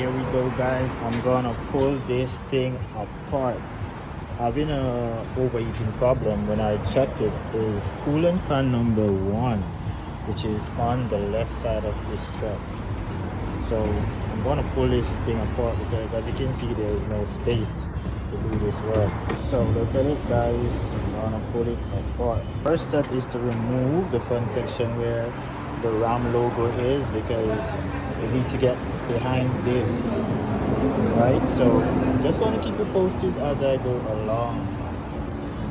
here we go, guys. I'm gonna pull this thing apart. Having a overheating problem. When I checked it, is coolant fan number 1, which is on the left side of this truck. So I'm gonna pull this thing apart because, as you can see, there is no space to do this work. So look at it, guys. I'm gonna pull it apart. First step is to remove the front section where the Ram logo is, because we need to get behind this, right? So I'm just going to keep you posted as I go along.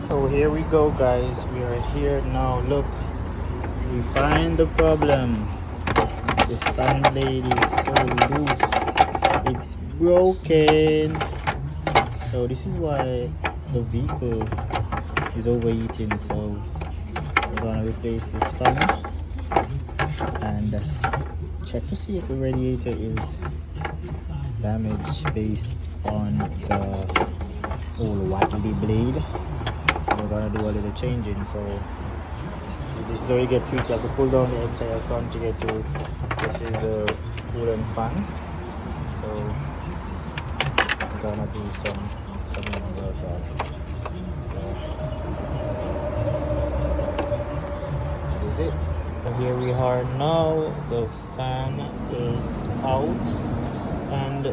So here we go, guys. We are here now. Look, we find the problem. The span blade is so loose, it's broken. So this is why the vehicle is overheating. So I'm gonna replace this fan and check to see if the radiator is damaged based on the old Watley blade. We're gonna do a little changing. So see, this is where you get to. You have to pull down the entire front to get to. This is the coolant fan. So I'm gonna do something about that. That is it. Here we are now. The fan is out, and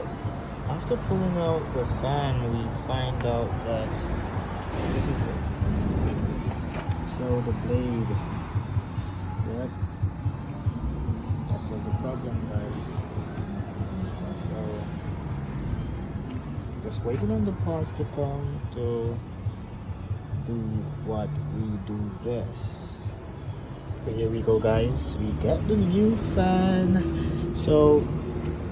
after pulling out the fan, we find out that this is it. So the blade, yep, that was the problem, guys. So just waiting on the parts to come to do what we do best. Here we go, guys. We got the new fan. So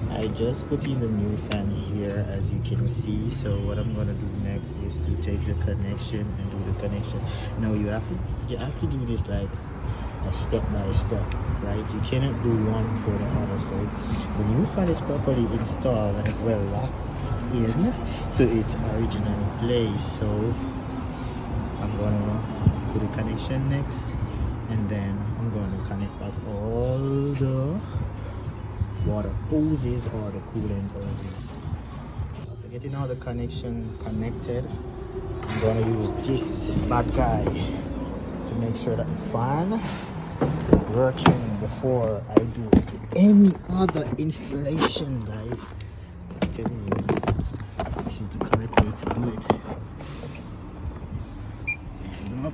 I just put in the new fan here, as you can see. So what I'm gonna do next is to take the connection and do the connection. Now you have to do this like a step by step, right? You cannot do one for the other. So the new fan is properly installed and well locked in to its original place. So I'm gonna do the connection next, and then I'm going to connect up all the water hoses or the coolant hoses. After getting all the connection connected, I'm going to use this bad guy to make sure that the fan is working before I do any other installation, guys. I'm telling you, this is the correct way to do it. So you know,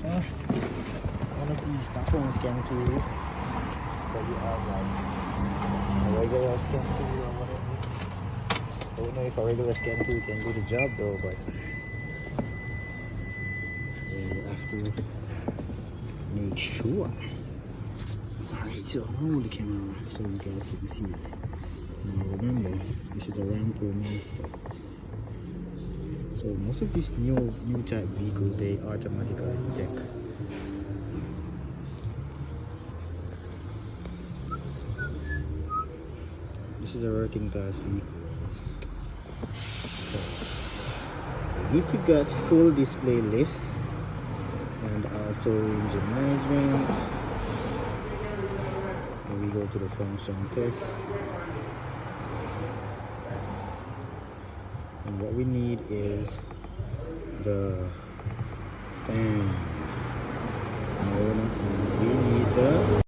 one of these phone scan tools, but you have like a regular scan tool or whatever. I don't know if a regular scan tool can do the job though, but you have to make sure. Alright, so I'll hold the camera so you guys can see it. Now remember, this is a Ram Pro Master. So most of these new type vehicles, they automatically detect. This is a working class vehicle. So we need to get full display list and also engine management. Then we go to the function test. And what we need is the fan. No, not these. We need the